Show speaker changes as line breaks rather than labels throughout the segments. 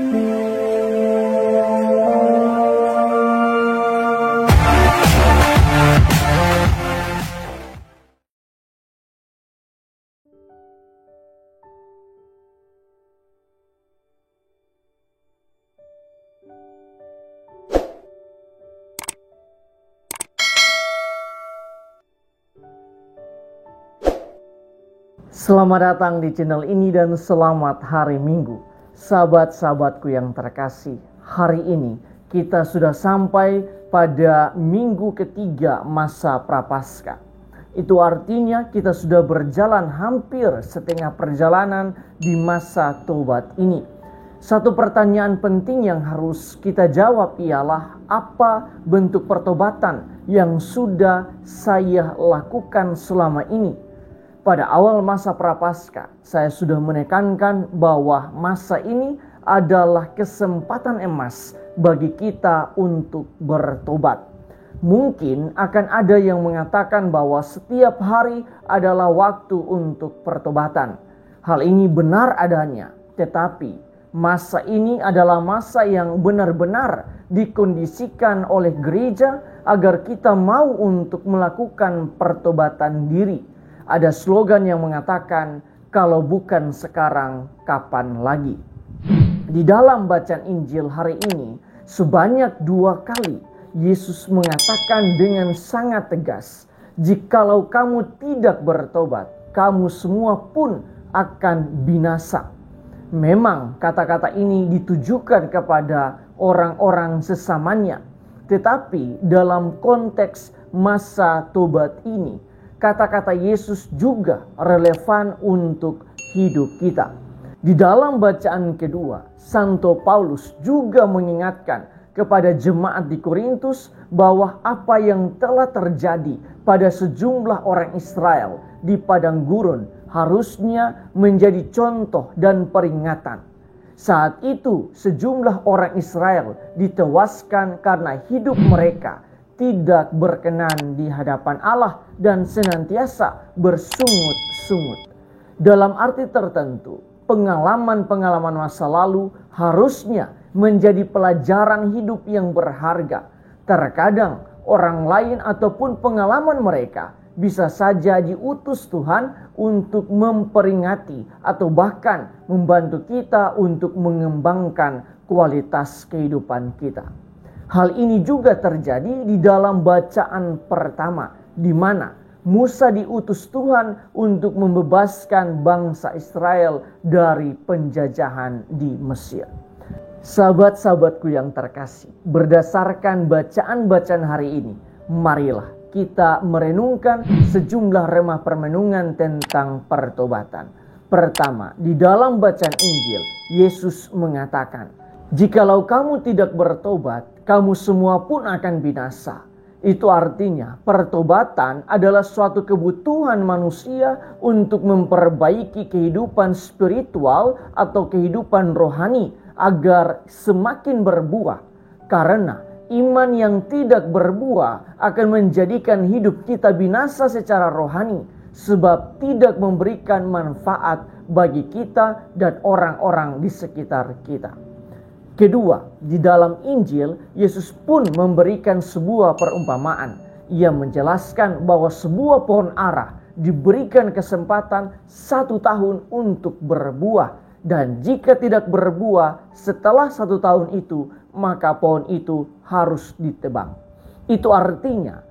Selamat datang di channel ini dan selamat hari Minggu. Sahabat-sahabatku yang terkasih, hari ini kita sudah sampai pada minggu ketiga masa Prapaskah. Itu artinya kita sudah berjalan hampir setengah perjalanan di masa tobat ini. Satu pertanyaan penting yang harus kita jawab ialah, apa bentuk pertobatan yang sudah saya lakukan selama ini? Pada awal masa Prapaskah, saya sudah menekankan bahwa masa ini adalah kesempatan emas bagi kita untuk bertobat. Mungkin akan ada yang mengatakan bahwa setiap hari adalah waktu untuk pertobatan. Hal ini benar adanya, tetapi masa ini adalah masa yang benar-benar dikondisikan oleh gereja agar kita mau untuk melakukan pertobatan diri. Ada slogan yang mengatakan, kalau bukan sekarang, kapan lagi? Di dalam bacaan Injil hari ini, sebanyak 2 kali Yesus mengatakan dengan sangat tegas, jikalau kamu tidak bertobat, kamu semua pun akan binasa. Memang kata-kata ini ditujukan kepada orang-orang sesamanya, tetapi dalam konteks masa tobat ini, kata-kata Yesus juga relevan untuk hidup kita. Di dalam bacaan kedua, Santo Paulus juga mengingatkan kepada jemaat di Korintus bahwa apa yang telah terjadi pada sejumlah orang Israel di padang gurun harusnya menjadi contoh dan peringatan. Saat itu sejumlah orang Israel ditewaskan karena hidup mereka tidak berkenan di hadapan Allah dan senantiasa bersungut-sungut. Dalam arti tertentu, pengalaman-pengalaman masa lalu harusnya menjadi pelajaran hidup yang berharga. Terkadang orang lain ataupun pengalaman mereka bisa saja diutus Tuhan untuk memperingati atau bahkan membantu kita untuk mengembangkan kualitas kehidupan kita. Hal ini juga terjadi di dalam bacaan pertama, di mana Musa diutus Tuhan untuk membebaskan bangsa Israel dari penjajahan di Mesir. Sahabat-sahabatku yang terkasih, berdasarkan bacaan-bacaan hari ini, marilah kita merenungkan sejumlah remah permenungan tentang pertobatan. Pertama, di dalam bacaan Injil, Yesus mengatakan, jikalau kamu tidak bertobat, kamu semua pun akan binasa. Itu artinya pertobatan adalah suatu kebutuhan manusia untuk memperbaiki kehidupan spiritual atau kehidupan rohani agar semakin berbuah. Karena iman yang tidak berbuah akan menjadikan hidup kita binasa secara rohani, sebab tidak memberikan manfaat bagi kita dan orang-orang di sekitar kita. Kedua, di dalam Injil, Yesus pun memberikan sebuah perumpamaan. Ia menjelaskan bahwa sebuah pohon ara diberikan kesempatan 1 tahun untuk berbuah. Dan jika tidak berbuah setelah 1 tahun itu, maka pohon itu harus ditebang. Itu artinya,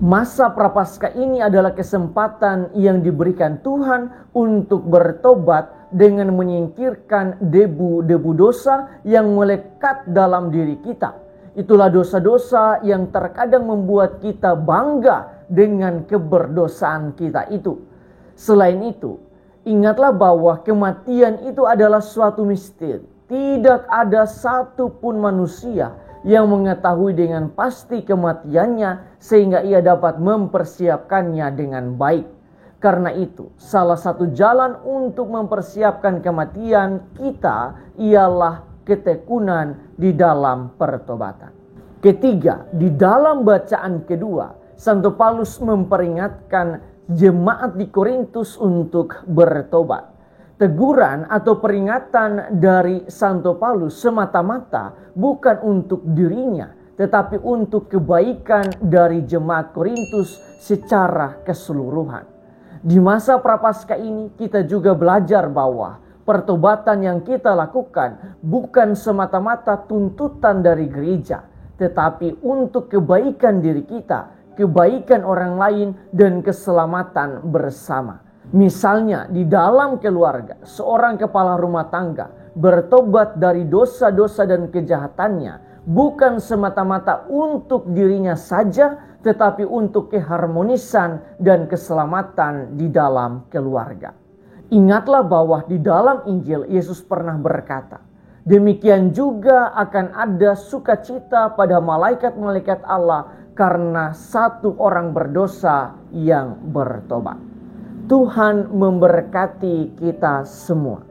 masa Prapaskah ini adalah kesempatan yang diberikan Tuhan untuk bertobat dengan menyingkirkan debu-debu dosa yang melekat dalam diri kita. Itulah dosa-dosa yang terkadang membuat kita bangga dengan keberdosaan kita itu. Selain itu, ingatlah bahwa kematian itu adalah suatu misteri. Tidak ada satupun manusia yang mengetahui dengan pasti kematiannya sehingga ia dapat mempersiapkannya dengan baik. Karena itu, salah satu jalan untuk mempersiapkan kematian kita ialah ketekunan di dalam pertobatan. Ketiga, di dalam bacaan kedua, Santo Paulus memperingatkan jemaat di Korintus untuk bertobat. Teguran atau peringatan dari Santo Paulus semata-mata bukan untuk dirinya, tetapi untuk kebaikan dari jemaat Korintus secara keseluruhan. Di masa Prapaskah ini kita juga belajar bahwa pertobatan yang kita lakukan bukan semata-mata tuntutan dari gereja, tetapi untuk kebaikan diri kita, kebaikan orang lain, dan keselamatan bersama. Misalnya di dalam keluarga, seorang kepala rumah tangga bertobat dari dosa-dosa dan kejahatannya bukan semata-mata untuk dirinya saja, tetapi untuk keharmonisan dan keselamatan di dalam keluarga. Ingatlah bahwa di dalam Injil Yesus pernah berkata, demikian juga akan ada sukacita pada malaikat-malaikat Allah karena satu orang berdosa yang bertobat. Tuhan memberkati kita semua.